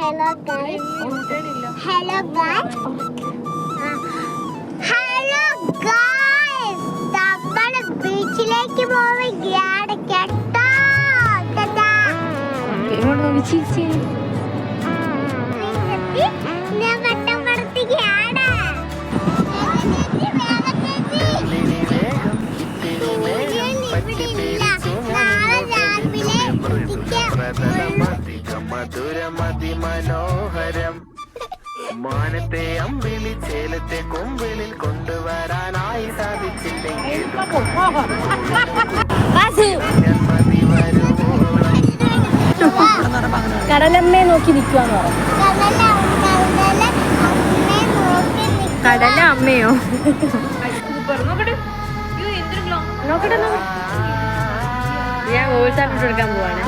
Hello guys. Hello guys. Hello guys. നമ്മൾ ബീച്ചിലേക്ക് പോവുകയാണ് കേട്ടോ. ഞാൻ വട്ടം പറത്തുകയാണ്. മനോഹരം മാനത്തെ അമ്പിളി ചേലത്തെ കൊമ്പിളിൽ കൊണ്ടുവരാനായി സാധിച്ചില്ലെങ്കിൽ കടലമ്മയെ നോക്കി നിൽക്കുവാന്ന് പറഞ്ഞു. കടല അമ്മയോ? നോക്കട്ടെ, ഞാൻ ഗോൾസാപ്പിട്ട് കൊടുക്കാൻ പോവാണ്.